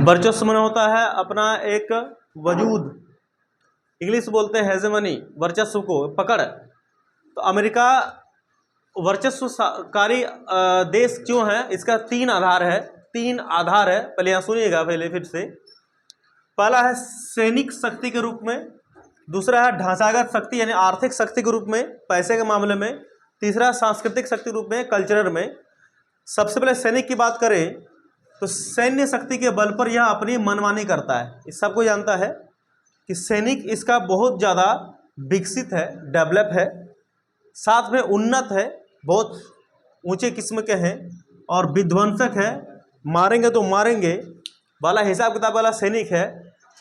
वर्चस्व माने होता है अपना एक वजूद, इंग्लिश बोलते हैं हेजेमनी, वर्चस्व को पकड़। तो अमेरिका वर्चस्वकारी देश क्यों है, इसका तीन आधार है। पहले यहाँ सुनिएगा पहले फिर से। पहला है सैनिक शक्ति के रूप में, दूसरा है ढांचागत शक्ति यानी आर्थिक शक्ति के रूप में पैसे के मामले में, तीसरा सांस्कृतिक शक्ति के रूप में कल्चरल में। सबसे पहले सैनिक की बात करें तो सैन्य शक्ति के बल पर यह अपनी मनमानी करता है। इस सबको जानता है कि सैनिक इसका बहुत ज़्यादा विकसित है, डेवलप है, साथ में उन्नत है, बहुत ऊंचे किस्म के हैं और विध्वंसक है, मारेंगे तो मारेंगे वाला हिसाब किताब वाला सैनिक है।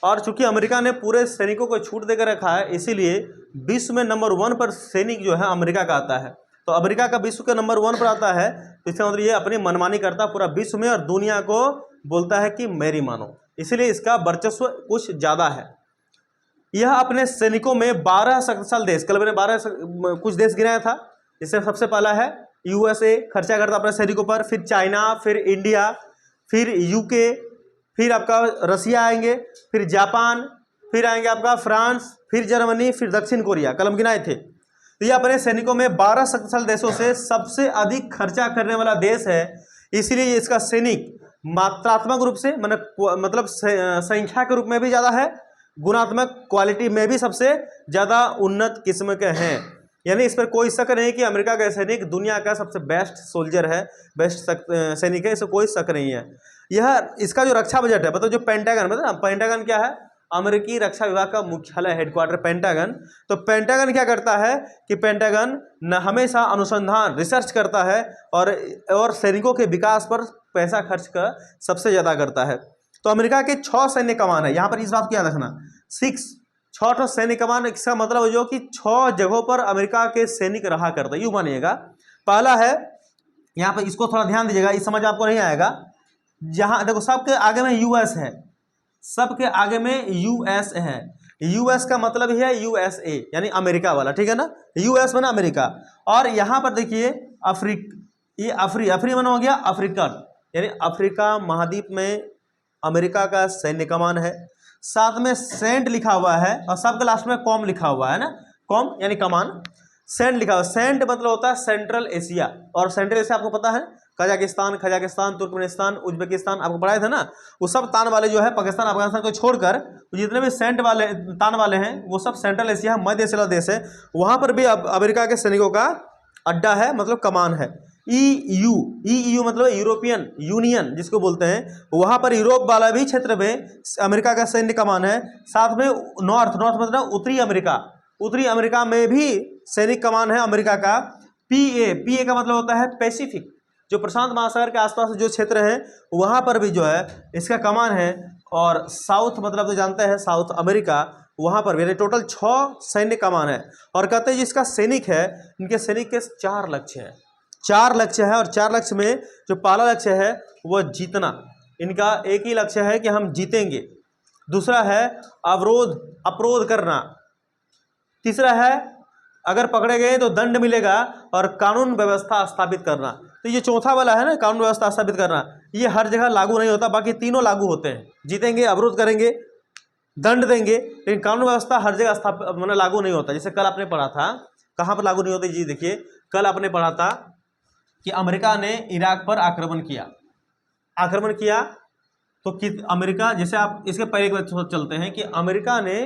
और चूंकि अमेरिका ने पूरे सैनिकों को छूट देकर रखा है, इसीलिए विश्व में नंबर 1 पर सैनिक जो है अमेरिका का आता है। तो अमेरिका का विश्व के नंबर 1 पर आता है, तो इसका मतलब ये अपनी मनमानी करता है पूरा विश्व में और दुनिया को बोलता है कि मेरी मानो, इसीलिए इसका वर्चस्व कुछ ज़्यादा है। यह अपने सैनिकों में 12 शक्तिशाली देश, कल मैंने 12 कुछ देश गिनाया था, जिससे सबसे पहला है यूएसए, खर्चा करता अपने सैनिकों पर, फिर चाइना, फिर इंडिया, फिर यूके, फिर आपका रसिया आएंगे, फिर जापान, फिर आएंगे आपका फ्रांस, फिर जर्मनी, फिर दक्षिण कोरिया, कल हम गिनाए थे। तो ये अपने सैनिकों में 12 शक्तिशाली देशों से सबसे अधिक खर्चा करने वाला देश है। इसीलिए इसका सैनिक मात्रात्मक रूप से मतलब संख्या के रूप में भी ज़्यादा है, गुणात्मक क्वालिटी में भी सबसे ज़्यादा उन्नत किस्म के हैं। यानी इस पर कोई शक नहीं कि अमेरिका का सैनिक दुनिया का सबसे बेस्ट सोल्जर है, बेस्ट सैनिक है, इसमें कोई शक नहीं है। यह इसका जो रक्षा बजट है, मतलब जो पेंटागन, मतलब पेंटागन क्या है, अमेरिकी रक्षा विभाग का मुख्यालय, हेडक्वार्टर पेंटागन। तो पेंटागन क्या करता है कि पेंटागन हमेशा अनुसंधान, रिसर्च करता है और सैनिकों के विकास पर पैसा खर्च कर सबसे ज़्यादा करता है। तो अमेरिका के 6 सैन्य कमान है, यहाँ पर इस बात को याद रखना, 6 सैन्य कमान। इसका मतलब जो कि 6 जगहों पर अमेरिका के सैनिक रहा करते हैं, यूँ मानिएगा। पहला है, यहाँ पर इसको थोड़ा ध्यान दीजिएगा, इस समझ आपको नहीं आएगा। जहाँ देखो सबके आगे में यूएस है, सबके आगे में यूएस है। यूएस का मतलब ही है यूएसए यानी अमेरिका वाला, ठीक है ना, यूएस बना अमेरिका। और यहाँ पर देखिए ये अफ्री बना हो गया अफ्रीकन, यानी अफ्रीका महाद्वीप में अमेरिका का सैन्य कमान है। साथ में सेंट लिखा हुआ है और सबके लास्ट में कॉम लिखा हुआ है ना, कॉम यानी कमान, सेंट लिखा हुआ। सेंट मतलब होता है सेंट्रल एशिया, और सेंट्रल एशिया आपको पता है कजाकिस्तान, तुर्कमेनिस्तान, उज्बेकिस्तान, आपको पढ़ाया था ना, वो सब तान वाले जो है पाकिस्तान अफगानिस्तान को छोड़कर जितने भी सेंट वाले तान वाले हैं वो सब सेंट्रल एशिया, मध्य एशिया देश है। वहाँ पर भी अब अमेरिका के सैनिकों का अड्डा है, मतलब कमान है। ईयू मतलब यूरोपियन यूनियन जिसको बोलते हैं, वहाँ पर यूरोप वाला भी क्षेत्र में अमेरिका का सैन्य कमान है। साथ में नॉर्थ मतलब उत्तरी अमेरिका में भी सैनिक कमान है अमेरिका का। पीए का मतलब होता है पैसिफिक, जो प्रशांत महासागर के आसपास जो क्षेत्र है वहाँ पर भी जो है इसका कमान है। और साउथ मतलब तो जानते हैं साउथ अमेरिका, वहाँ पर भी टोटल 6 सैन्य कमान है। और कहते हैं जिसका सैनिक है, इनके सैनिक के 4 लक्ष्य हैं, 4 लक्ष्य है। और 4 लक्ष्य में जो पहला लक्ष्य है वो जीतना, इनका एक ही लक्ष्य है कि हम जीतेंगे। दूसरा है अपरोध करना। तीसरा है अगर पकड़े गए तो दंड मिलेगा और कानून व्यवस्था स्थापित करना। तो ये चौथा वाला है ना, कानून व्यवस्था स्थापित करना, ये हर जगह लागू नहीं होता, बाकी तीनों लागू होते हैं। जीतेंगे, अवरोध करेंगे, दंड देंगे, लेकिन कानून व्यवस्था हर जगह मतलब लागू नहीं होता। जैसे कल आपने पढ़ा था, कहाँ पर लागू नहीं होती जी, देखिए कल आपने पढ़ा था कि अमेरिका ने इराक पर आक्रमण किया तो अमेरिका, जैसे आप इसके पहले एक बार चलते हैं कि अमेरिका ने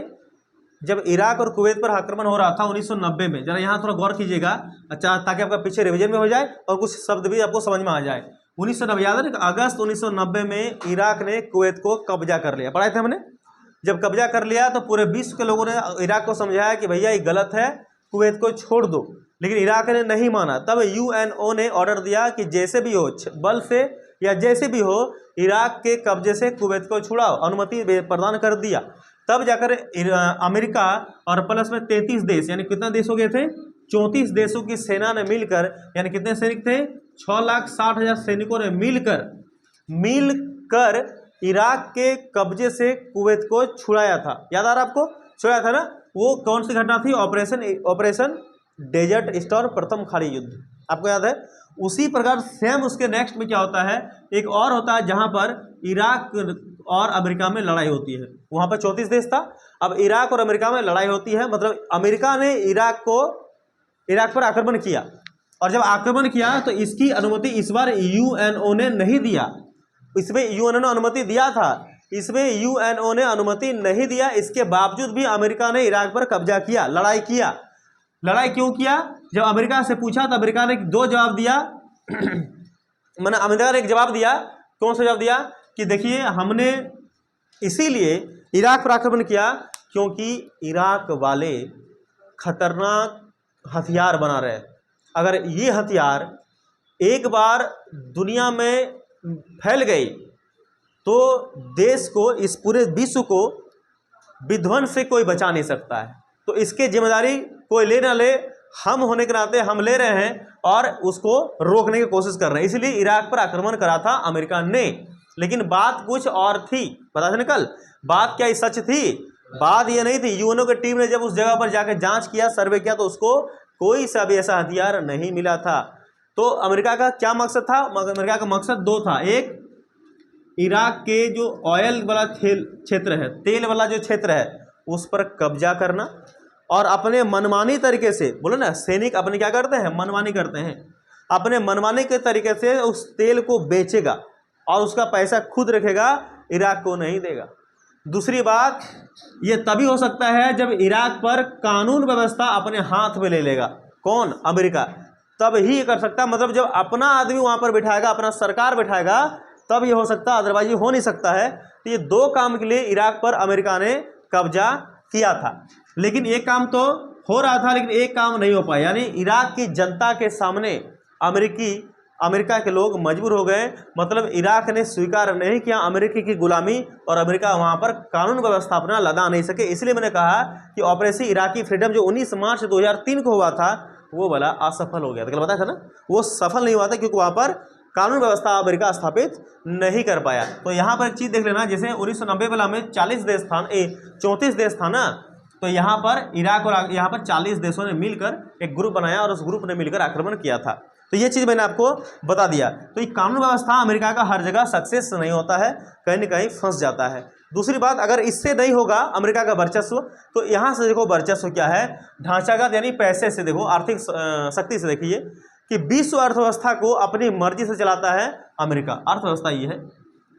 जब इराक और कुवैत पर आक्रमण हो रहा था 1990 में, जरा यहाँ थोड़ा गौर कीजिएगा, अच्छा, ताकि आपका पीछे रिवीजन में हो जाए और कुछ शब्द भी आपको समझ में आ जाए। 1990 याद है, अगस्त 1990 में इराक ने कुवैत को कब्जा कर लिया, पढ़ाए थे हमने। जब कब्जा कर लिया तो पूरे विश्व के लोगों ने इराक को समझाया कि भैया ये गलत है, कुवैत को छोड़ दो, लेकिन इराक ने नहीं माना। तब यूएनओ ने ऑर्डर दिया कि जैसे भी हो, बल से या जैसे भी हो, इराक के कब्जे से कुवैत को छुड़ाओ, अनुमति प्रदान कर दिया। तब जाकर अमेरिका और प्लस में 33 देश, यानी कितना देश हो गए थे, 34 देशों की सेना ने मिलकर, यानी कितने सैनिक थे, 6,60,000 सैनिकों ने मिलकर इराक के कब्जे से कुवैत को छुड़ाया था। याद आ रहा आपको, छुड़ाया था ना। वो कौन सी घटना थी, ऑपरेशन डेजर्ट स्टॉर्म, प्रथम खाड़ी युद्ध, आपको याद है। उसी प्रकार सेम उसके नेक्स्ट में क्या होता है, एक और होता है जहां पर इराक और अमेरिका में लड़ाई होती है। वहां पर 34 देश था, अब इराक और अमेरिका में लड़ाई होती है, मतलब अमेरिका ने इराक पर आक्रमण किया, और जब आक्रमण किया तो इसकी अनुमति इस बार यूएनओ ने नहीं दिया। इसमें यूएनओ ने अनुमति दिया था, इसमें यूएनओ ने अनुमति नहीं दिया। इसके बावजूद भी अमेरिका ने इराक पर कब्जा किया, लड़ाई किया। लड़ाई क्यों किया? जब अमेरिका से पूछा तो अमेरिका ने दो जवाब दिया। मैंने अमेरिका ने एक जवाब दिया, कौन सा जवाब दिया कि देखिए हमने इसीलिए इराक पर आक्रमण किया क्योंकि इराक वाले खतरनाक हथियार बना रहे, अगर ये हथियार एक बार दुनिया में फैल गई तो देश को, इस पूरे विश्व को विध्वंस से कोई बचा नहीं सकता है। तो इसकी जिम्मेदारी कोई ले ना ले, हम होने के नाते हम ले रहे हैं और उसको रोकने की कोशिश कर रहे हैं। इसलिए इराक पर आक्रमण करा था अमेरिका ने। लेकिन बात कुछ और थी, पता था ना कल बात क्या सच थी? बात ये नहीं थी। यूएनओ की टीम ने जब उस जगह पर जाकर जांच किया, सर्वे किया, तो उसको कोई सा भी ऐसा हथियार नहीं मिला था। तो अमेरिका का क्या मकसद था? अमेरिका का मकसद दो था। एक, इराक के जो ऑयल वाला क्षेत्र है, तेल वाला जो क्षेत्र है, उस पर कब्जा करना और अपने मनमानी तरीके से, बोलो ना सैनिक अपने क्या करते हैं, मनमानी करते हैं, अपने मनमानी के तरीके से उस तेल को बेचेगा और उसका पैसा खुद रखेगा, इराक को नहीं देगा। दूसरी बात, ये तभी हो सकता है जब इराक पर कानून व्यवस्था अपने हाथ में ले लेगा। कौन? अमेरिका। तब ही ये कर सकता, मतलब जब अपना आदमी वहां पर बिठाएगा, अपना सरकार बिठाएगा, तब ये हो सकता, अदरवाइज ये हो नहीं सकता है। तो ये दो काम के लिए इराक पर अमेरिका ने कब्जा किया था। लेकिन एक काम तो हो रहा था, लेकिन एक काम नहीं हो पाया, यानी इराक की जनता के सामने अमेरिका के लोग मजबूर हो गए। मतलब इराक ने स्वीकार नहीं किया अमेरिका की गुलामी, और अमेरिका वहां पर कानून व्यवस्था अपना लदा नहीं सके। इसलिए मैंने कहा कि ऑपरेशन इराकी फ्रीडम जो 19 मार्च 2003 को हुआ था, वो वाला असफल हो गया था। कल बताया था ना, वो सफल नहीं हुआ था क्योंकि वहां पर कानून व्यवस्था अमेरिका स्थापित नहीं कर पाया। तो यहाँ पर एक चीज देख लेना, जैसे 1990 वाला में 34 देश था ना, तो यहाँ पर इराक और यहाँ पर 40 देशों ने मिलकर एक ग्रुप बनाया और उस ग्रुप ने मिलकर आक्रमण किया था। तो ये चीज़ मैंने आपको बता दिया। तो ये कानून व्यवस्था अमेरिका का हर जगह सक्सेस नहीं होता है, कहीं ना कहीं फंस जाता है। दूसरी बात, अगर इससे नहीं होगा अमेरिका का वर्चस्व, तो यहाँ से देखो वर्चस्व क्या है, ढांचागत यानी पैसे से देखो, आर्थिक शक्ति से देखिए कि विश्व अर्थव्यवस्था को अपनी मर्जी से चलाता है अमेरिका। अर्थव्यवस्था ये है,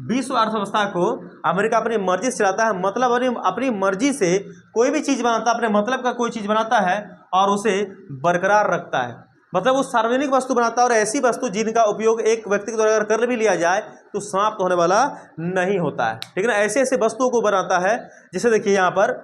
विश्व अर्थव्यवस्था को अमेरिका अपनी मर्जी से चलाता है। मतलब अपनी मर्जी से कोई भी चीज़ बनाता है, अपने मतलब का कोई चीज़ बनाता है और उसे बरकरार रखता है। मतलब वो सार्वजनिक वस्तु बनाता है और ऐसी वस्तु जिनका उपयोग एक व्यक्ति के द्वारा अगर कर भी लिया जाए तो समाप्त होने वाला नहीं होता है, ठीक है ना। ऐसे ऐसे वस्तुओं को बनाता है, जैसे देखिए यहाँ पर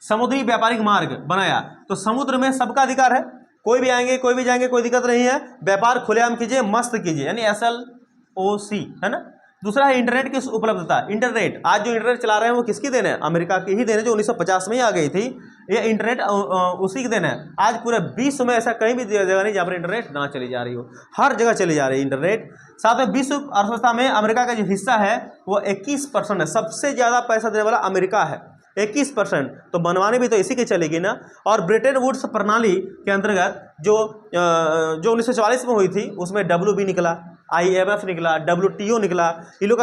समुद्री व्यापारिक मार्ग बनाया, तो समुद्र में सबका अधिकार है, कोई भी आएंगे कोई भी जाएंगे, कोई दिक्कत नहीं है, व्यापार खुलेआम कीजिए, मस्त कीजिए, यानी SLOC, है ना। दूसरा है इंटरनेट की उपलब्धता। इंटरनेट, आज जो इंटरनेट चला रहे हैं वो किसकी देन है? अमेरिका की ही देन है, जो 1950 में ही आ गई थी। ये इंटरनेट उसी की देन है। आज पूरे विश्व में ऐसा कहीं भी जगह नहीं जहाँ पर इंटरनेट ना चली जा रही हो, हर जगह चली जा रही है इंटरनेट। साथ में विश्व अर्थव्यवस्था में अमेरिका का जो हिस्सा है वो 21% है। सबसे ज़्यादा पैसा देने वाला अमेरिका है, 21%। तो बनवाने भी तो इसी की चलेगी ना। और ब्रिटेन वुड्स प्रणाली के अंतर्गत जो 1944 में हुई थी, उसमें WB निकला, IMF निकला, WTO निकला। ये लोग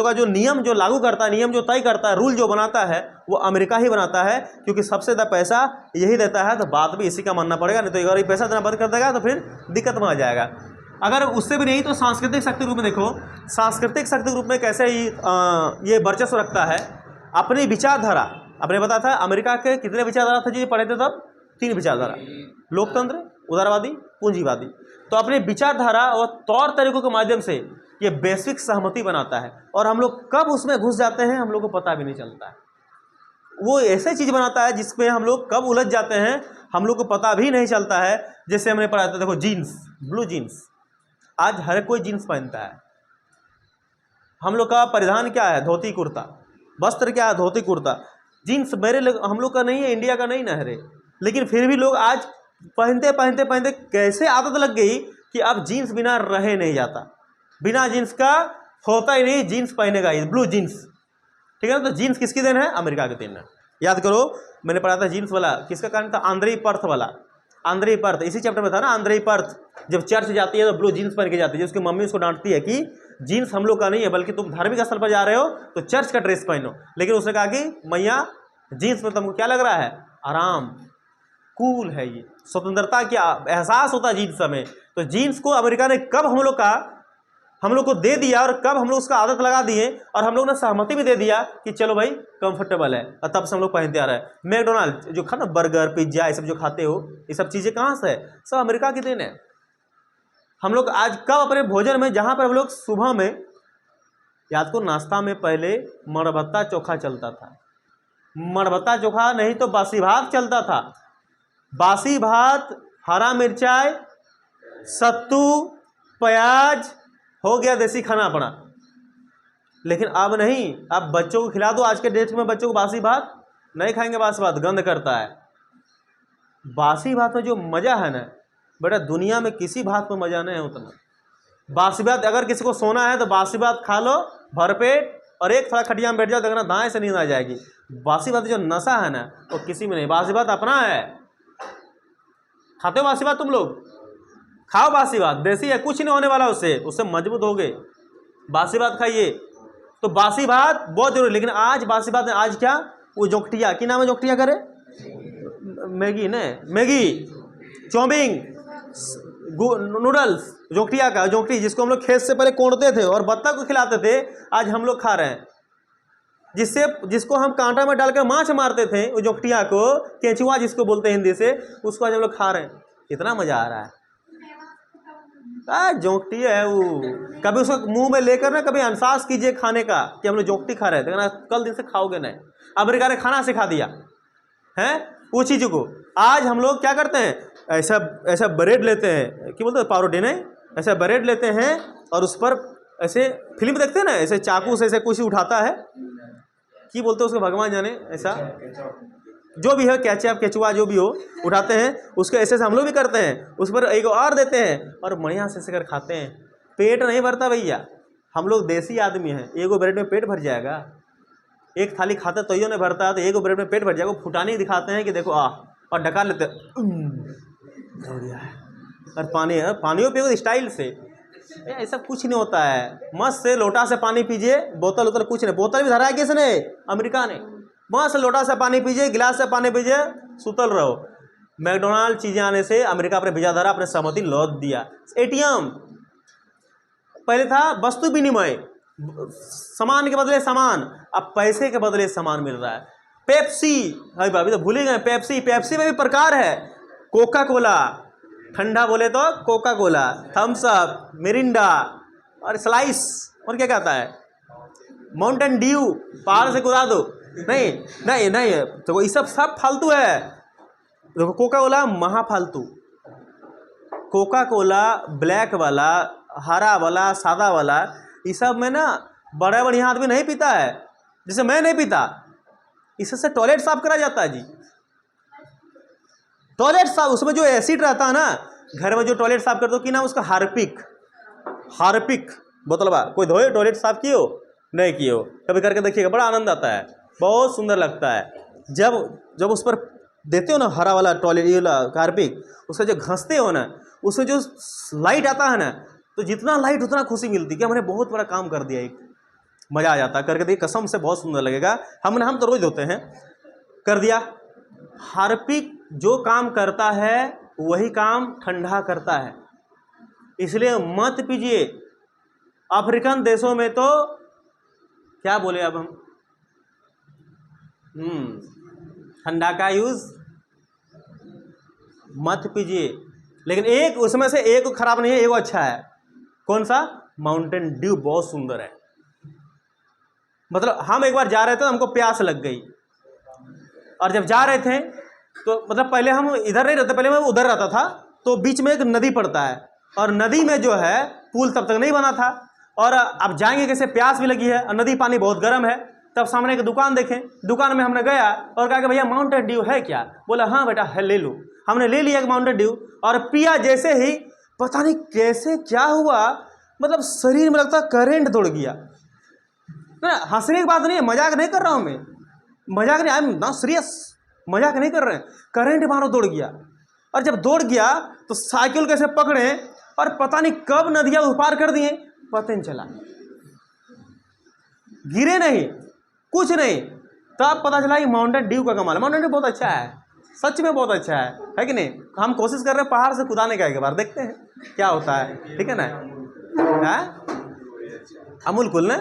का जो नियम जो लागू करता है, नियम जो तय करता है, रूल जो बनाता है, वो अमेरिका ही बनाता है, क्योंकि सबसे ज़्यादा पैसा यही देता है। तो बात भी इसी का मानना पड़ेगा, नहीं तो अगर ये पैसा देना बंद कर देगा तो फिर दिक्कत में आ जाएगा। अगर उससे भी नहीं तो सांस्कृतिक शक्ति रूप में देखो, सांस्कृतिक शक्ति रूप में कैसे ये वर्चस्व रखता है अपनी विचारधारा। आपने बताया था अमेरिका के कितने विचारधारा थे जो पढ़े थे तब? 3 विचारधारा, लोकतंत्र, उदारवादी, पूंजीवादी। तो अपने विचारधारा और तौर तरीकों के माध्यम से ये वैश्विक सहमति बनाता है, और हम लोग कब उसमें घुस जाते हैं हम लोग को पता भी नहीं चलता है। वो ऐसे चीज़ बनाता है जिसमें हम लोग कब उलझ जाते हैं हम लोग को पता भी नहीं चलता है। जैसे हमने पढ़ा था, देखो जीन्स, ब्लू जीन्स, आज हर कोई जीन्स पहनता है। हम लोग का परिधान क्या है? धोती कुर्ता। वस्त्र क्या है? धोती कुर्ता। जीन्स हम लोग का नहीं है, इंडिया का नहीं ना है, लेकिन फिर भी लोग आज पहनते पहनते पहनते कैसे आदत लग गई कि अब जीन्स बिना रहे नहीं जाता, बिना जीन्स का होता ही नहीं, जीन्स पहनेगा ही, ब्लू जीन्स, ठीक है ना। तो जीन्स किसकी देन है? अमेरिका की देन है। याद करो, मैंने पढ़ा था जीन्स वाला किसका कारण था? आंद्रे पर्थ वाला। आंद्रे पर्थ, इसी चैप्टर में था ना, आंद्रे पर्थ जब चर्च जाती है तो ब्लू जीन्स पहन के जाती है, उसकी मम्मी उसको डांटती है कि जीन्स हम लोग का नहीं है, बल्कि तुम धार्मिक स्थल पर जा रहे हो तो चर्च का ड्रेस पहनो। लेकिन उसने कहा कि मैया जीन्स में तुमको क्या लग रहा है, आराम, कूल है, ये स्वतंत्रता क्या एहसास होता है जीन्स में। तो जीन्स को अमेरिका ने कब हम लोग को दे दिया और कब हम लोग उसका आदत लगा दिए और हम लोग ने सहमति भी दे दिया कि चलो भाई कंफर्टेबल है, और तब से हम लोग पहनते आ रहे हैं। मैकडोनाल्ड जो खाना, बर्गर पिज्जा ये सब जो खाते हो, ये सब चीज़ें कहाँ से है, सब अमेरिका की देन है। हम लोग आज कब अपने भोजन में, जहाँ पर हम लोग सुबह में, याद को नाश्ता में पहले मड़बत्ता चोखा चलता था, मड़बत्ता चोखा नहीं तो बासी भात चलता था, बासी भात, हरा मिर्चाई, सत्तू, प्याज, हो गया देसी खाना अपना। लेकिन अब नहीं, अब बच्चों को खिला दो, आज के डेट में बच्चों को बासी भात नहीं खाएंगे, बासी भात गंद करता है। बासी भात में जो मज़ा है ना बेटा, दुनिया में किसी भात में मज़ा नहीं है उतना। बासी भात, अगर किसी को सोना है तो बासी भात खा लो भरपेट, और एक थोड़ा खटिया में बैठ जाओ तो देखना दाएं से नींद आ जाएगी। बासी भात जो नशा है ना वो किसी में नहीं, बासी भात अपना है। खाते हो बासी भात तुम लोग? खाओ बासी भात, देसी है, कुछ नहीं होने वाला उससे मजबूत हो गए। बासी भात खाइए। तो बासी भात बहुत जरूरी। लेकिन आज बासी भात, आज क्या, वो जोकटिया, की नाम है जोकटिया करे, मैगी ने, मैगी, चाउमीन, नूडल्स, जोकटिया का, जोकटी जिसको हम लोग खेत से पहले कोड़ते थे और बत्तख को खिलाते थे, आज हम लोग खा रहे हैं। जिसको हम कांटा में डालकर माछ मारते थे, वो जोकटिया को, केंचुआ जिसको बोलते हैं हिंदी से, उसको आज हम लोग खा रहे हैं। कितना मजा आ रहा है। जोंकटी है वो, कभी उसको मुंह में लेकर ना कभी एहसास कीजिए खाने का कि हम लोग जोंकटी खा रहे थे, कल दिन से खाओगे नहीं। अमेरिका ने खाना सिखा दिया है वो चीज़ को। आज हम लोग क्या करते हैं, ऐसा ब्रेड लेते हैं, क्या बोलते हैं, पावरोटी नहीं, ऐसा ब्रेड लेते हैं और उस पर ऐसे फिल्म देखते हैं ना, ऐसे चाकू से ऐसे कुछ उठाता है, क्या बोलते हैं उसको भगवान जाने, ऐसा जो भी है, कैचअप केचुआ जो भी हो, उठाते हैं उसको, ऐसे हम लोग भी करते हैं, उस पर एक और देते हैं और बढ़िया से कर खाते हैं। पेट नहीं भरता भैया, हम लोग देसी आदमी हैं, एगो ब्रेड में पेट भर जाएगा? एक थाली खाते तो ये नहीं भरता, तो एगो ब्रेड में पेट भर जाएगा। फुटानी दिखाते हैं कि देखो और डका लेते हो गया है, और पानियों पियो स्टाइल से। ऐसा कुछ नहीं होता है। मस्त से लोटा से पानी पीजिए, बोतल उतल कुछ नहीं, बोतल भी धरा है किसने, अमेरिका ने। मस्त लोटा से पानी पीजिए, गिलास से पानी पीजिए, सुतल रहो। मैकडोनाल्ड चीज़ें आने से अमेरिका पर भेजा धरा, अपने सहमति लौट दिया। एटीएम पहले था वस्तु विनिमय, सामान के बदले सामान, अब पैसे के बदले सामान मिल रहा है। पेप्सी, अरे भाभी तो भूल ही गए, पेप्सी में भी प्रकार है, कोका कोला, ठंडा बोले तो Coca Cola, Thums Up, Mirinda और स्लाइस, और क्या कहता है, माउंटेन ड्यू, पहाड़ से कूदा दो। नहीं नहीं नहीं, तो ये सब फालतू है। देखो कोका कोला महा फालतू, कोका कोला ब्लैक वाला, हरा वाला, सादा वाला, ये सब में ना बड़ा बढ़िया आदमी नहीं पीता है, जैसे मैं नहीं पीता। इससे टॉयलेट साफ करा जाता है जी, टॉयलेट साफ, उसमें जो एसिड रहता है ना, घर में जो टॉयलेट साफ करते हो कि ना उसका हार्पिक बोतलवा, कोई धोए टॉयलेट साफ किए हो? नहीं किए हो? कभी करके देखिएगा, बड़ा आनंद आता है, बहुत सुंदर लगता है। जब उस पर देते हो ना हरा वाला टॉयलेट, ये वाला हार्पिक, उसका जो घंसते हो ना, उसमें जो लाइट आता है ना, तो जितना लाइट उतना खुशी मिलती कि हमने बहुत बड़ा काम कर दिया, एक मज़ा आ जाता है। करके देखिए, कसम से बहुत सुंदर लगेगा। हम तो रोज धोते हैं, कर दिया। हार्पिक जो काम करता है वही काम ठंडा करता है, इसलिए मत पीजिए। अफ्रीकन देशों में तो क्या बोले अब हम, ठंडा का यूज मत पीजिए। लेकिन एक उसमें से एक खराब नहीं है, एक अच्छा है। कौन सा? माउंटेन ड्यू बहुत सुंदर है। मतलब हम एक बार जा रहे थे, हमको प्यास लग गई, और जब जा रहे थे तो मतलब पहले हम इधर नहीं रहते, पहले मैं उधर रहता था, तो बीच में एक नदी पड़ता है, और नदी में जो है पुल तब तक नहीं बना था, और अब जाएंगे कैसे, प्यास भी लगी है और नदी पानी बहुत गर्म है। तब सामने एक दुकान देखें, दुकान में हमने गया और कहा कि भैया माउंटेन ड्यू है क्या? बोला हाँ बेटा है, ले लो। हमने ले लिया एक माउंटेन ड्यू और पिया। जैसे ही पता नहीं कैसे क्या हुआ, मतलब शरीर में लगता करंट दौड़ गया। हंसने की बात नहीं है, मजाक नहीं कर रहा हूँ मैं, मजाक नहीं, आई एम नॉट सीरियस, मजाक नहीं कर रहे हैं। करंट मारो दौड़ गया, और जब दौड़ गया तो साइकिल कैसे पकड़े और पता नहीं कब नदियां पार कर दिए, पता नहीं चला, गिरे नहीं, कुछ नहीं। तब पता चला कि माउंटेन ड्यू का कमाल है। माउंटेन ड्यू बहुत अच्छा है, सच में बहुत अच्छा है कि नहीं? हम कोशिश कर रहे हैं पहाड़ से कूदाने का, एक बार देखते हैं क्या होता है, ठीक है ना? है अमूल कूल ने,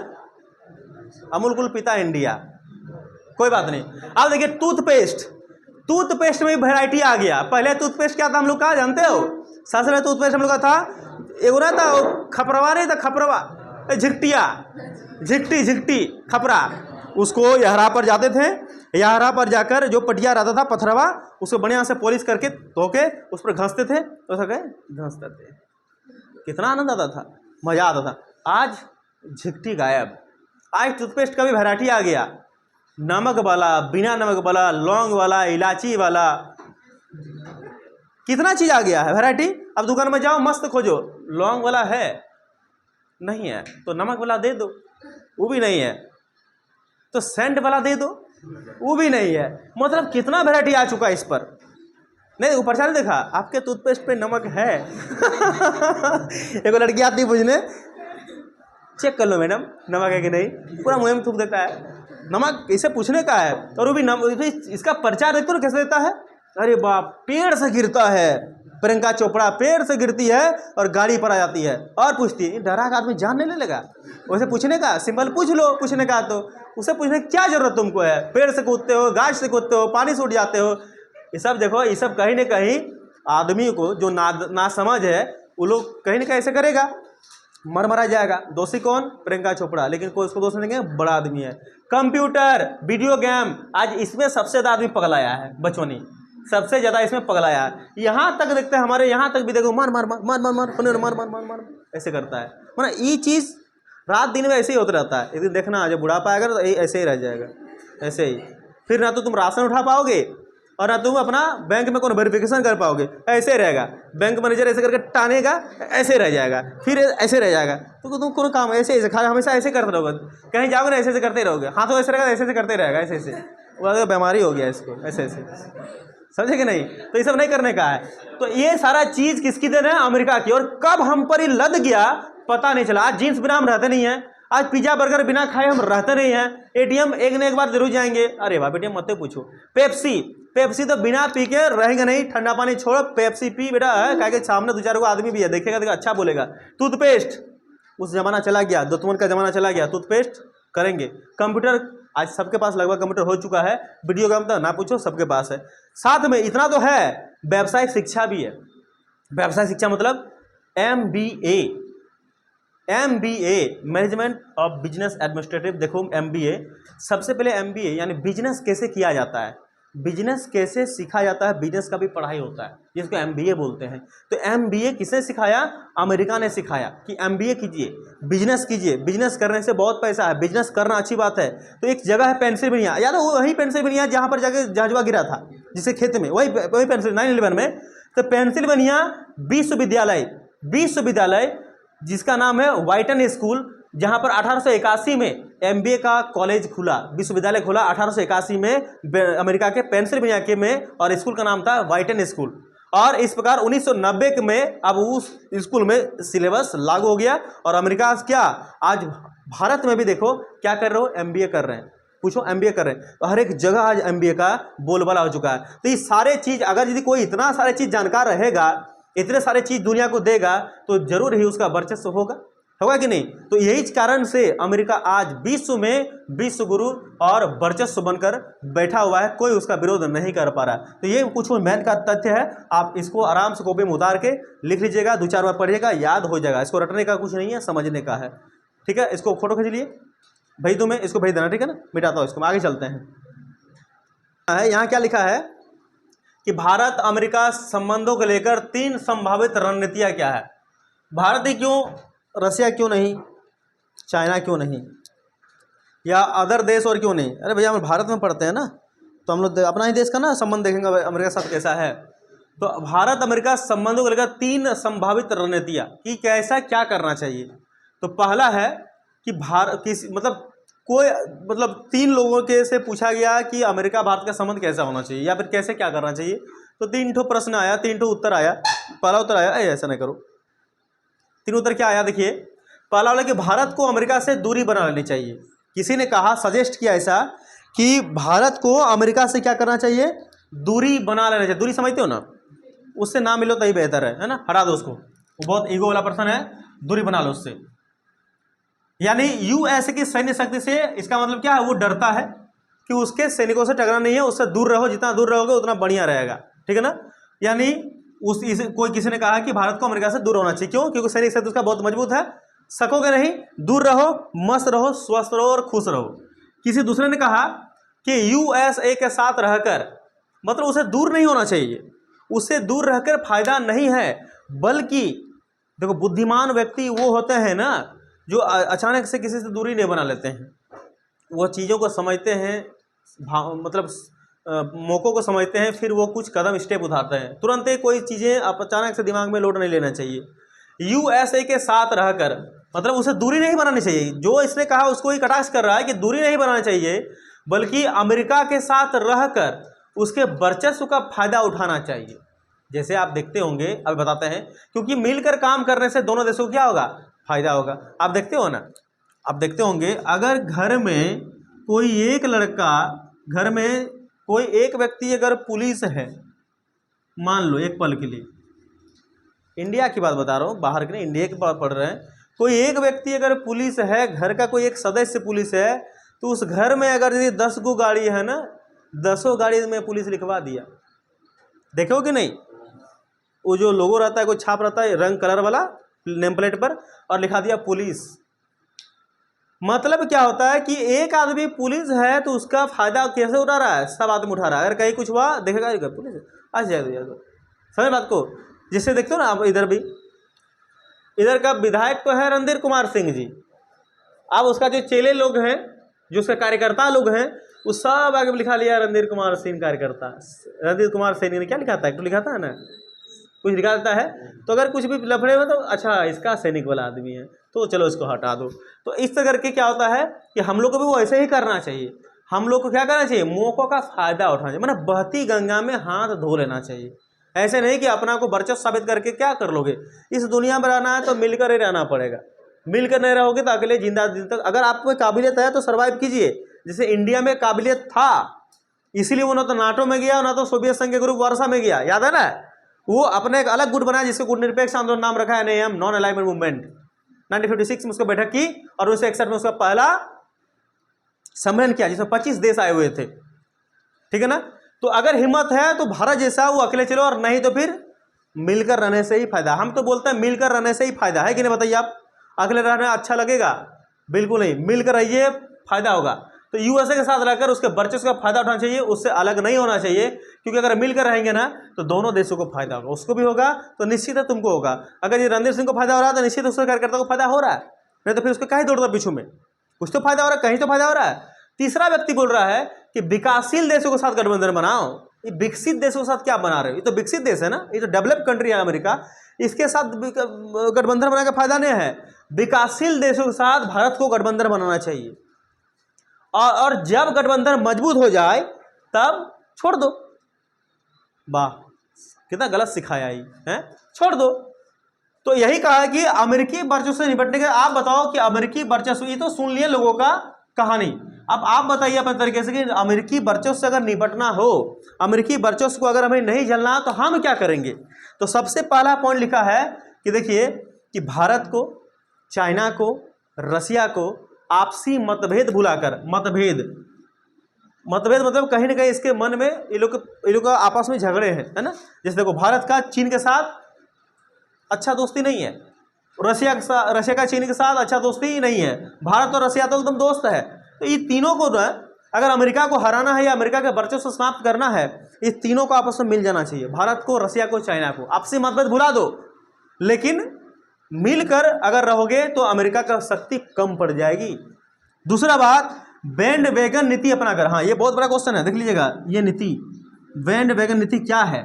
अमूल कूल पिता इंडिया, कोई बात नहीं। अब देखिए टूथपेस्ट, टूथपेस्ट में वैरायटी आ गया। पहले टूथपेस्ट क्या था हम लोग का जानते हो? सबसे पहले टूथपेस्ट हम लोग का था एगो ना था खपरवा, नहीं था खपरवा, झिकटिया, झिकटी झिकटी खपरा, उसको यहरा पर जाते थे, यहरा पर जाकर जो पटिया रहता था पत्थरवा, उसको बढ़िया से पॉलिश करके धो के उस पर घंसते थे, तो ऐसा घंसते थे, कितना आनंद आता था, मजा आता था। आज झिकटी गायब। आज टूथपेस्ट का भी वैरायटी आ गया, नमक वाला, बिना नमक वाला, लौंग वाला, इलायची वाला, कितना चीज आ गया है वैरायटी। अब दुकान में जाओ मस्त खोजो, लौंग वाला है नहीं है तो नमक वाला दे दो, वो भी नहीं है तो सेंट वाला दे दो, वो भी नहीं है। मतलब कितना वैरायटी आ चुका है इस पर। नहीं ऊपर से देखा आपके टूथपेस्ट पे नमक है एक लड़की आती पूछने, चेक कर लो मैडम नमक है कि नहीं, पूरा मुंह में थूक देता है, नमक इसे पूछने का है। और वो भी इसका प्रचार देखते हो कैसे देता है, अरे बाप पेड़ से गिरता है, प्रियंका चोपड़ा पेड़ से गिरती है और गाड़ी पर आ जाती है और पूछती है, डरा का आदमी जान नहीं लेगा वैसे पूछने का, सिंपल पूछ लो पूछने का, तो उसे पूछने की क्या जरूरत तुमको है? पेड़ से कूदते हो, गाछ से कूदते हो, पानी से उठ जाते हो, ये सब देखो, ये सब कहीं ना कहीं आदमी को जो ना समझ है वो लोग कहीं ना कहीं ऐसे करेगा, मरा जाएगा। दोषी कौन? प्रियंका चोपड़ा, लेकिन कोई उसको दोष नहीं देंगे, बड़ा आदमी है। कंप्यूटर, वीडियो गेम, आज इसमें सबसे ज़्यादा आदमी पगलाया है, बचपनी सबसे ज़्यादा इसमें पगलाया है। यहाँ तक देखते हैं हमारे यहाँ तक भी देखो मार मार मार मार मार मार मार मार मार मार मार ऐसे करता है, मतलब ये चीज़ रात दिन में ऐसे ही होता रहता है। एक दिन देखना जब बुढ़ापा आएगा तो ऐसे ही रह जाएगा, ऐसे ही। फिर ना तो तुम राशन उठा पाओगे और ना तुम अपना बैंक में कौन वेरिफिकेशन कर पाओगे, ऐसे रहेगा। बैंक मैनेजर ऐसे करके टानेगा, ऐसे रह जाएगा, फिर ऐसे रह जाएगा। तो तुम कोनो काम ऐसे ऐसे खा हमेशा ऐसे करते रहोगे, कहीं जाओगे ना ऐसे ऐसे करते रहोगे, हाथों ऐसे रहेगा, ऐसे ऐसे करते रहेगा, ऐसे ऐसे, वो बीमारी हो गया इसको, ऐसे ऐसे, समझे कि नहीं? तो ये सब नहीं करने का है। तो ये सारा चीज किसकी देन है? अमेरिका की। और कब हम पर ये लद गया पता नहीं चला। आज जींस बिना हम रहते नहीं हैं, आज पिज्जा बर्गर बिना खाए हम रहते नहीं हैं, एटीएम एक न एक बार जरूर जाएंगे। अरे वाह एटीएम मत पूछो। पेप्सी, पेप्सी तो बिना पी के रहेंगे नहीं, ठंडा पानी छोड़ो, पेप्सी पी बेटा है, क्या सामने दो चार को आदमी भी है, देखेगा देखा अच्छा बोलेगा। टूथपेस्ट, उस जमाना चला गया, दुश्मन का जमाना चला गया, टूथपेस्ट करेंगे। कंप्यूटर, आज सबके पास लगभग कंप्यूटर हो चुका है, वीडियो गेम तो ना पूछो सबके पास है। साथ में इतना तो है, व्यावसायिक शिक्षा भी है। व्यावसायिक शिक्षा मतलब MBA, management of business administrative. देखो MBA, सबसे पहले MBA यानी बिजनेस कैसे किया जाता है, बिजनेस कैसे सीखा जाता है, बिजनेस का भी पढ़ाई होता है, जिसको MBA बोलते हैं। तो MBA किसने सिखाया? अमेरिका ने सिखाया कि MBA कीजिए, बिजनेस कीजिए, बिजनेस करने से बहुत पैसा है, बिजनेस करना अच्छी बात है। तो एक जगह है पेंसिल्वेनिया, याद है वही पेंसिल्वेनिया जहाँ पर जाके जहाजवा गिरा था जिसे खेत में, वही पेंसिल 9/11 में। तो पेंसिल्वेनिया विश्वविद्यालय जिसका नाम है व्हाइटन स्कूल, जहां पर 1881 में MBA का कॉलेज खुला, विश्वविद्यालय खुला 1881 में अमेरिका के पेंसिल्वेनिया के में, और स्कूल का नाम था व्हाइटन स्कूल। और इस प्रकार 1990 में अब उस स्कूल में सिलेबस लागू हो गया। और अमेरिका क्या आज भारत में भी देखो क्या कर रहे हो, MBA कर रहे हैं, पूछो MBA कर रहे हैं, तो हर एक जगह आज MBA का बोलबाला हो चुका है। तो ये सारे चीज अगर यदि कोई इतना सारे चीज जानकार रहेगा, इतने सारे चीज दुनिया को देगा, तो जरूर ही उसका वर्चस्व होगा कि नहीं? तो यही कारण से अमेरिका आज विश्व में विश्व गुरु और वर्चस्व बनकर बैठा हुआ है, कोई उसका विरोध नहीं कर पा रहा। तो ये कुछ मेन का तथ्य है, आप इसको आराम से कॉपी में उतार के लिख लीजिएगा, 2-4 बार पढ़िएगा, याद हो जाएगा। इसको रटने का कुछ नहीं है, समझने का है, ठीक है? इसको फोटो खींच लिए, भेज दूँ मैं, इसको भेज देना, ठीक है ना? मिटाता हूँ इसको, आगे चलते हैं। यहाँ क्या लिखा है कि भारत अमेरिका संबंधों को लेकर 3 संभावित रणनीतियाँ क्या है। भारत ही क्यों, रसिया क्यों नहीं, चाइना क्यों नहीं, या अदर देश और क्यों नहीं? अरे भैया हम भारत में पढ़ते हैं ना, तो हम लोग अपना ही देश का ना संबंध देखेंगे अमेरिका के साथ कैसा है। तो भारत अमेरिका संबंधों को लेकर 3 संभावित रणनीतियाँ कि कैसा क्या करना चाहिए। तो पहला है कि भारत मतलब 3 लोगों के से पूछा गया कि अमेरिका भारत का संबंध कैसा होना चाहिए या फिर कैसे क्या करना चाहिए। तो 3 ठो प्रश्न आया, 3 ठो उत्तर आया। पहला उत्तर आया, ऐसा नहीं करो, 3 उत्तर क्या आया देखिए। पहला वाला कि भारत को अमेरिका से दूरी बना लेनी चाहिए। किसी ने कहा, सजेस्ट किया ऐसा कि भारत को अमेरिका से क्या करना चाहिए, दूरी बना लेना चाहिए। दूरी समझते हो ना, उससे ना मिलो तभी बेहतर है ना, हटा दो उसको, वो बहुत ईगो वाला पर्सन है, दूरी बना लो उससे। यानी यूएस की सैन्य शक्ति से इसका मतलब क्या है, वो डरता है कि उसके सैनिकों से टकराना नहीं है, उससे दूर रहो, जितना दूर रहोगे उतना बढ़िया रहेगा, ठीक है ना। यानी कोई किसी ने कहा कि भारत को अमेरिका से दूर होना चाहिए, क्यों, क्योंकि सैनिक शक्ति उसका बहुत मजबूत है, सकोगे नहीं, दूर रहो, मस्त रहो, स्वस्थ रहो और खुश रहो। किसी दूसरे ने कहा कि यूएसए के साथ रहकर, मतलब उसे दूर नहीं होना चाहिए, उससे दूर रहकर फायदा नहीं है, बल्कि देखो बुद्धिमान व्यक्ति वो होते हैं ना जो अचानक से किसी से दूरी नहीं बना लेते हैं, वो चीज़ों को समझते हैं, मतलब मौक़ों को समझते हैं, फिर वो कुछ कदम स्टेप उठाते हैं। तुरंत ही कोई चीज़ें अचानक से दिमाग में लोड नहीं लेना चाहिए। यूएसए के साथ रहकर मतलब उसे दूरी नहीं बनानी चाहिए, जो इसने कहा उसको ही कटाक्ष कर रहा है कि दूरी नहीं बनानी चाहिए, बल्कि अमेरिका के साथ रहकर उसके वर्चस्व का फायदा उठाना चाहिए। जैसे आप देखते होंगे, अब बताते हैं, क्योंकि मिलकर काम करने से दोनों देशों को क्या होगा, फायदा होगा। आप देखते हो ना, आप देखते होंगे, अगर घर में कोई एक लड़का, घर में कोई एक व्यक्ति अगर पुलिस है, मान लो एक पल के लिए, इंडिया की बात बता रहा हूँ, बाहर के नहीं, इंडिया की बात पढ़ रहे हैं, कोई एक व्यक्ति अगर पुलिस है, घर का कोई एक सदस्य पुलिस है, तो उस घर में अगर यदि 10 गो गाड़ी है ना, 10 गाड़ी में पुलिस लिखवा दिया, देखो कि नहीं, वो जो लोगो रहता है, कोई छाप रहता है रंग कलर वाला नेम प्लेट पर, और लिखा दिया पुलिस। मतलब क्या होता है कि एक आदमी पुलिस है तो उसका फायदा कैसे उठा रहा है, सब आदमी उठा रहा है। अगर कहीं कुछ हुआ देखेगा पुलिस आ जाएगा, समझ बात को। जिससे देखते हो ना आप, इधर भी, इधर का विधायक तो है रणधीर कुमार सिंह जी, अब उसका जो चेले लोग हैं, जो उसके कार्यकर्ता लोग हैं, वो सब आगे लिखा लिया रणधीर कुमार सिंह कार्यकर्ता। रणधीर कुमार सिंह ने क्या लिखा था, एक तो लिखा था ना, कुछ लिखा देता है, तो अगर कुछ भी लफड़े हो तो अच्छा इसका सैनिक वाला आदमी है, तो चलो इसको हटा दो। तो इस तरह करके क्या होता है कि हम लोग को भी वो ऐसे ही करना चाहिए। हम लोग को क्या करना चाहिए, मौकों का फायदा उठाना चाहिए, मतलब बहती गंगा में हाथ धो लेना चाहिए। ऐसे नहीं कि अपना को वर्चस्व साबित करके क्या कर लोगे। इस दुनिया में रहना है तो मिलकर ही रहना पड़ेगा, मिलकर नहीं रहोगे तो अगले जिंदा दिन तक, अगर आपको काबिलियत है तो सर्वाइव कीजिए। जैसे इंडिया में काबिलियत था, इसीलिए वो ना तो नाटो में गया, ना तो सोवियत संघ के ग्रुप वार्सा में गया, याद है ना। वो अपने एक अलग गुट बनाया जिसको गुट निरपेक्ष आंदोलन नाम रखा है, NAM, नॉन अलाइनमेंट मूवमेंट। 1956 में उसको बैठक की और 1961 में उसका पहला सम्मेलन किया जिसमें 25 देश आए हुए थे, ठीक है ना। तो अगर हिम्मत है तो भारत जैसा वो अकेले चलो, और नहीं तो फिर मिलकर रहने से ही फायदा। हम तो बोलते हैं मिलकर रहने से ही फायदा है कि नहीं, बताइए आप। अकेले रहना अच्छा लगेगा, बिल्कुल नहीं, मिलकर रहिए, फायदा होगा। तो यूएसए के साथ रहकर उसके वर्चस्व का फायदा उठाना चाहिए, उससे अलग नहीं होना चाहिए, क्योंकि अगर मिलकर रहेंगे ना तो दोनों देशों को फायदा होगा, उसको भी होगा तो निश्चित है तुमको होगा। अगर ये रणधीर सिंह को फायदा हो रहा है तो निश्चित उसके कार्यकर्ता को फायदा हो रहा है, नहीं तो फिर उसको कहीं दौड़ता पीछू में, कुछ तो फायदा हो रहा है, कहीं तो फायदा हो रहा है। तीसरा व्यक्ति बोल रहा है कि विकासशील देशों के साथ गठबंधन बनाओ। ये विकसित देशों के साथ क्या बना रहे हो, ये तो विकसित देश है ना, ये तो डेवलप कंट्री है अमेरिका, इसके साथ गठबंधन बनाने का फायदा नहीं है। विकासशील देशों के साथ भारत को गठबंधन बनाना चाहिए, और जब गठबंधन मजबूत हो जाए तब छोड़ दो। वाह, कितना गलत सिखाया ही है, छोड़ दो। तो यही कहा है कि अमेरिकी वर्चस्व से निपटने के, आप बताओ कि अमेरिकी वर्चस्व, ये तो सुन लिए लोगों का कहानी। अब आप बताइए अपने तरीके से कि अमेरिकी वर्चस्व से अगर निपटना हो, अमेरिकी वर्चस्व को अगर हमें नहीं झेलना तो हम क्या करेंगे। तो सबसे पहला पॉइंट लिखा है कि देखिए कि भारत को, चाइना को, रसिया को आपसी मतभेद भुलाकर, मतभेद मतलब कहीं ना कहीं इसके मन में ये लोग का आपस में झगड़े हैं, है ना। जैसे देखो भारत का चीन के साथ अच्छा दोस्ती नहीं है, रशिया का चीन के साथ अच्छा दोस्ती ही नहीं है, भारत और रशिया तो एकदम दोस्त है। तो ये तीनों को अगर अमेरिका को हराना है या अमेरिका के वर्चस्व समाप्त करना है, इस तीनों को आपस में मिल जाना चाहिए, भारत को, रशिया को, चाइना को। आपसी मतभेद भुला दो, लेकिन मिलकर अगर रहोगे तो अमेरिका का शक्ति कम पड़ जाएगी। दूसरा बात, बैंड वैगन नीति अपनाकर, हाँ ये बहुत बड़ा क्वेश्चन है, देख लीजिएगा ये नीति, बैंड वैगन नीति क्या है,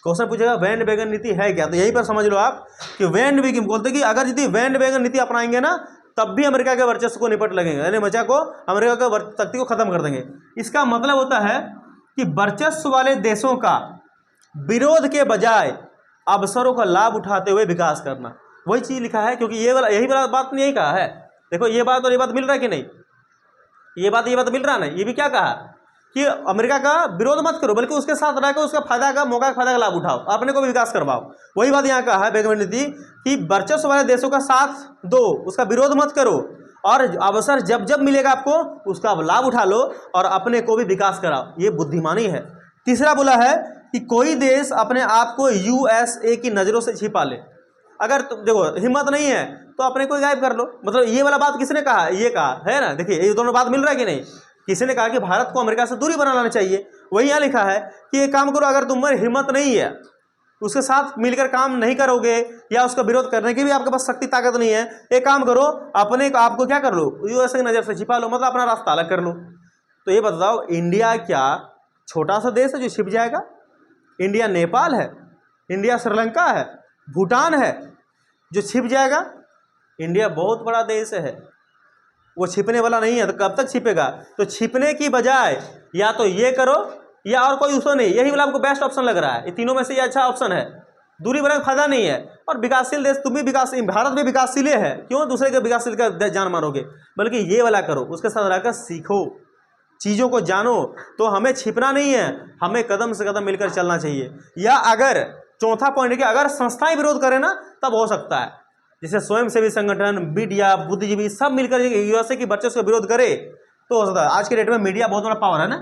क्वेश्चन पूछेगा बैंड वैगन नीति है क्या। तो यहीं पर समझ लो आप कि बैंड वैगन बोलते कि अगर यदि बैंड वैगन नीति अपनाएंगे ना तब भी अमेरिका के वर्चस्व को निपट लगेंगे, यानी मजा को, अमेरिका के शक्ति को खत्म कर देंगे। इसका मतलब होता है कि वर्चस्व वाले देशों का विरोध के बजाय अवसरों का लाभ उठाते हुए विकास करना, वही चीज लिखा है। क्योंकि ये वाला यही वाला बात नहीं कहा है। देखो ये बात और ये बात मिल रहा है कि नहीं, ये बात मिल रहा है ना। ये भी क्या कहा कि अमेरिका का विरोध मत करो, बल्कि उसके साथ रहकर उसका फायदा का मौका का फायदा का लाभ उठाओ, अपने को भी विकास करवाओ। वही बात यहाँ कहा है बैंक नीति कि वर्चस्व वाले देशों का साथ दो, उसका विरोध मत करो, और अवसर जब जब मिलेगा आपको उसका लाभ उठा लो और अपने को भी विकास कराओ। ये बुद्धिमानी है। तीसरा बोला है कि कोई देश अपने आप को यूएसए की नजरों से छिपा ले। अगर तुम देखो हिम्मत नहीं है तो अपने को गायब कर लो। मतलब ये वाला बात किसने कहा, ये कहा है ना। देखिए ये दोनों बात मिल रहा है कि नहीं। किसी ने कहा कि भारत को अमेरिका से दूरी बना लाना चाहिए, वही यहाँ लिखा है कि ये काम करो। अगर तुम्हारी हिम्मत नहीं है, उसके साथ मिलकर काम नहीं करोगे, या उसका विरोध करने की भी आपके पास शक्ति ताकत नहीं है, एक काम करो, अपने आपको क्या कर लो, यूएसए की नज़र से छिपा लो, मतलब अपना रास्ता अलग कर लो। तो ये बताओ, इंडिया क्या छोटा सा देश है जो छिप जाएगा? इंडिया नेपाल है, इंडिया श्रीलंका है, भूटान है जो छिप जाएगा? इंडिया बहुत बड़ा देश है, वो छिपने वाला नहीं है। तो कब तक छिपेगा? तो छिपने की बजाय या तो ये करो या और कोई ऑप्शन नहीं। यही वाला आपको बेस्ट ऑप्शन लग रहा है। ये तीनों में से ये अच्छा ऑप्शन है। दूरी बनाने का फायदा नहीं है। और विकासशील देश, तुम भी विकासशील, भारत भी विकासशील है, क्यों दूसरे के विकासशील का जान मारोगे? बल्कि ये वाला करो, उसके साथ रहकर सीखो, चीज़ों को जानो। तो हमें छिपना नहीं है, हमें कदम से कदम मिलकर चलना चाहिए। या अगर चौथा पॉइंट है कि अगर संस्थाएं विरोध करें ना, तब हो सकता है, जैसे स्वयंसेवी संगठन, मीडिया, बुद्धिजीवी सब मिलकर यूएसए की वर्चस्व का विरोध करे तो हो सकता है। आज के डेट में मीडिया बहुत बड़ा पावर है ना।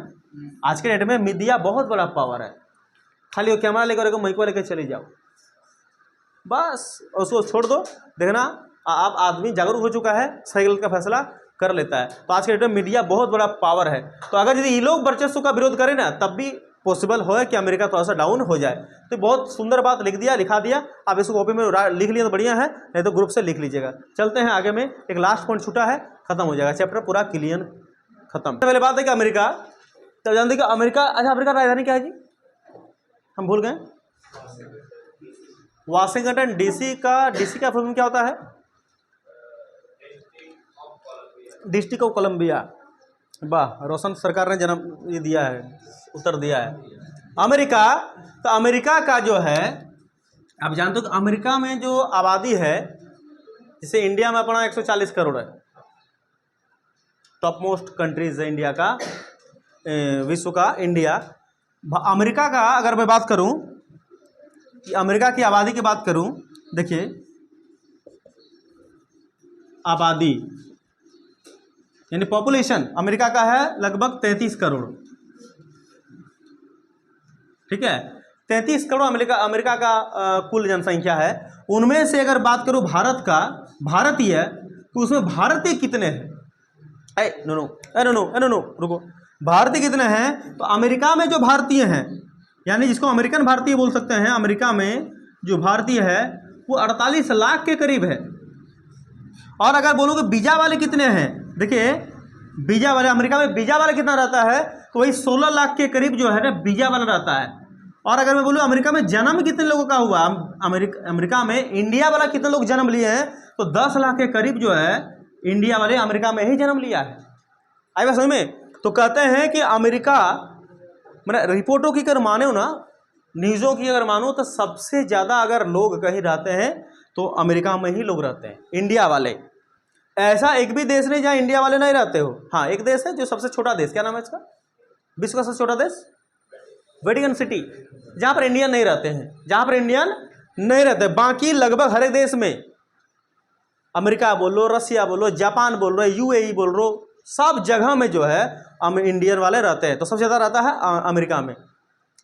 आज के डेट में मीडिया बहुत बड़ा पावर है। खाली वो कैमरा लेकर माइक लेकर चले जाओ, बस उसको छोड़ दो। देखना आप आदमी जागरूक हो चुका है, सही गलत का फैसला कर लेता है। तो आज के डेट में मीडिया बहुत बड़ा पावर है। तो अगर यदि ये लोग वर्चस्व का विरोध करें ना, तब भी पॉसिबल हो कि अमेरिका थोड़ा सा डाउन हो जाए। तो बहुत सुंदर बात लिखा दिया। आप इसको कॉपी में लिख लिया तो बढ़िया है, नहीं तो ग्रुप से लिख लीजिएगा। चलते हैं आगे में, एक लास्ट पॉइंट छूटा है, खत्म हो जाएगा चैप्टर पूरा क्लियर खत्म। पहले बात है कि अमेरिका, तब जानते कि अमेरिका, अच्छा अमेरिका राजधानी क्या है जी, हम भूल गए। वाशिंगटन डीसी का फुल फॉर्म क्या होता है? District of Columbia. वाह, रोशन सरकार ने जन्म ये दिया है, उत्तर दिया है। अमेरिका, तो अमेरिका का जो है, आप जानते हो कि अमेरिका में जो आबादी है, जैसे इंडिया में अपना 140 करोड़ है, टॉप मोस्ट कंट्रीज है इंडिया का, विश्व का इंडिया। अमेरिका का अगर मैं बात करूं कि अमेरिका की आबादी की बात करूं, देखिए आबादी यानी पॉपुलेशन अमेरिका का है लगभग 33 करोड़। ठीक है, 33 करोड़ अमेरिका का कुल जनसंख्या है। उनमें से अगर बात करूं भारत का, भारतीय, तो उसमें भारतीय कितने हैं? नो रुको, भारतीय कितने हैं? तो अमेरिका में जो भारतीय हैं, यानी जिसको अमेरिकन भारतीय बोल सकते हैं, अमेरिका में जो भारतीय है वो 48 लाख के करीब है। और अगर बोलोगे वीजा वाले कितने हैं, देखिए वीजा वाले, अमेरिका में वीजा वाला कितना रहता है, तो वही 16 लाख के करीब जो है ना वीजा वाला रहता है। और अगर मैं बोलूँ अमेरिका में जन्म कितने लोगों का हुआ, अमेरिका में इंडिया वाला कितने लोग जन्म लिए हैं, तो 10 लाख के करीब जो है इंडिया वाले अमेरिका में ही जन्म लिया है। आई बात समझ में? तो कहते हैं कि अमेरिका, मतलब रिपोर्टों की अगर मानो ना, न्यूज़ों की अगर मानो, तो सबसे ज़्यादा अगर लोग कहीं रहते हैं तो अमेरिका में ही लोग रहते हैं, इंडिया वाले। ऐसा एक भी देश नहीं जहाँ इंडिया वाले नहीं रहते हो। हाँ, एक देश है जो सबसे छोटा देश, क्या नाम है इसका, विश्व का सबसे छोटा देश, वेटिकन सिटी, जहाँ पर इंडियन नहीं रहते हैं, जहाँ पर इंडियन नहीं रहते। बाकी लगभग हर एक देश में, अमेरिका बोल लो, रसिया बोलो, जापान बोल रहे, यूएई बोल लो, सब जगह में जो है इंडियन वाले रहते हैं। तो सबसे ज़्यादा रहता है अमेरिका में।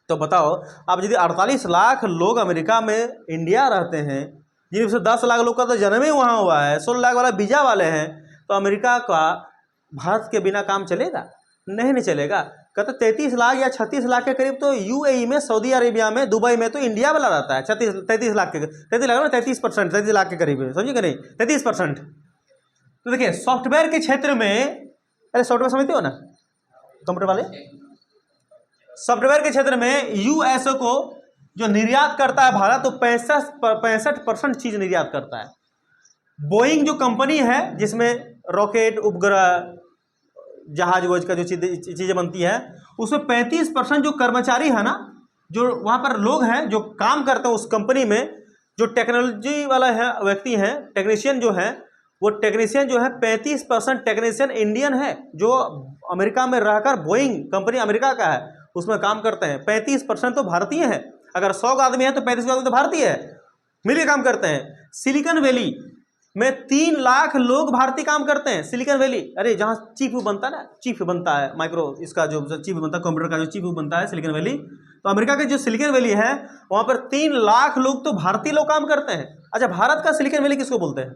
तो बताओ, अब यदि 48 लाख लोग अमेरिका में इंडिया रहते हैं, जिनमें से 10 लाख लोग का तो जन्म ही वहाँ हुआ है, 16 लाख वाला वीजा वाले हैं, तो अमेरिका का भारत के बिना काम चलेगा? नहीं चलेगा। कहते 33 लाख या 36 लाख के करीब तो यूएई में, सऊदी अरेबिया में, दुबई में तो इंडिया वाला रहता है। 33 लाख के, 33 लाख में 33%, 33 लाख के करीब है, समझिए कि नहीं, 33%। तो देखिए सॉफ्टवेयर के क्षेत्र में, अरे सॉफ्टवेयर समझते हो ना, कंप्यूटर वाले, सॉफ्टवेयर के क्षेत्र में यूएसए को जो निर्यात करता है भारत, तो 65% चीज निर्यात करता है। बोइंग जो कंपनी है जिसमें रॉकेट, उपग्रह, जहाज वोज का जो चीजें बनती है, उसमें 35% जो कर्मचारी है ना, जो वहाँ पर लोग हैं जो काम करते हैं उस कंपनी में, जो टेक्नोलॉजी वाला है व्यक्ति हैं, टेक्नीशियन जो है, वो टेक्नीशियन जो है 35% टेक्नीशियन इंडियन है, जो अमेरिका में रहकर बोइंग कंपनी अमेरिका का है उसमें काम करते हैं। 35% तो भारतीय हैं। अगर 100 आदमी है तो 35 आदमी तो भारतीय है, मिलकर काम करते हैं। सिलिकॉन वैली में 3 लाख लोग भारतीय काम करते हैं। सिलिकॉन वैली, अरे जहाँ चिप बनता है ना, चिप बनता है माइक्रो, इसका जो चिप बनता है कंप्यूटर का, जो चिप बनता है सिलिकॉन वैली, तो अमेरिका के जो सिलिकॉन वैली है वहाँ पर 3 लाख लोग तो भारतीय लोग काम करते हैं। अच्छा, भारत का सिलिकॉन वैली किसको बोलते हैं?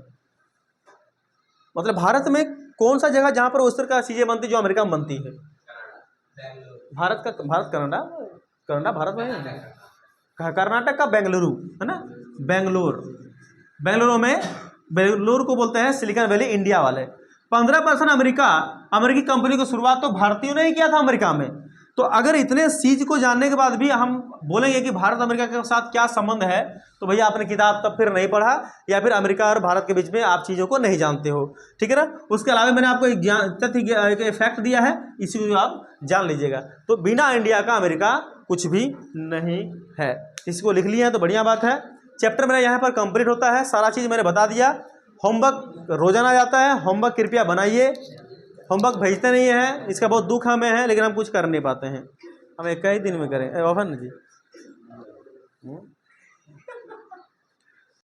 मतलब भारत में कौन सा जगह जहाँ पर उस तरह का चीज़ें बनती जो अमेरिका में बनती है? भारत कनाडा भारत में है। कर्नाटक का बेंगलुरु है ना, बेंगलुरु को बोलते हैं सिलिकॉन वैली इंडिया वाले। 15% अमेरिकी कंपनी की शुरुआत तो भारतीयों ने ही किया था अमेरिका में। तो अगर इतने चीज को जानने के बाद भी हम बोलेंगे कि भारत अमेरिका के साथ क्या संबंध है, तो भैया आपने किताब तब फिर नहीं पढ़ा, या फिर अमेरिका और भारत के बीच में आप चीज़ों को नहीं जानते हो, ठीक है ना। उसके अलावा मैंने आपको एक तथ्य, एक फैक्ट दिया है, इसी को आप जान लीजिएगा। तो बिना इंडिया का अमेरिका कुछ भी नहीं है। इसको लिख लिया है तो बढ़िया बात है। चैप्टर मेरा यहाँ पर कंप्लीट होता है, सारा चीज़ मैंने बता दिया। होमवर्क रोजाना जाता है, होमवर्क कृपया बनाइए। होमवर्क भेजते नहीं है, इसका बहुत दुख हमें है, लेकिन हम कुछ कर नहीं पाते हैं। हम एक ही दिन में करें, ओफन जी।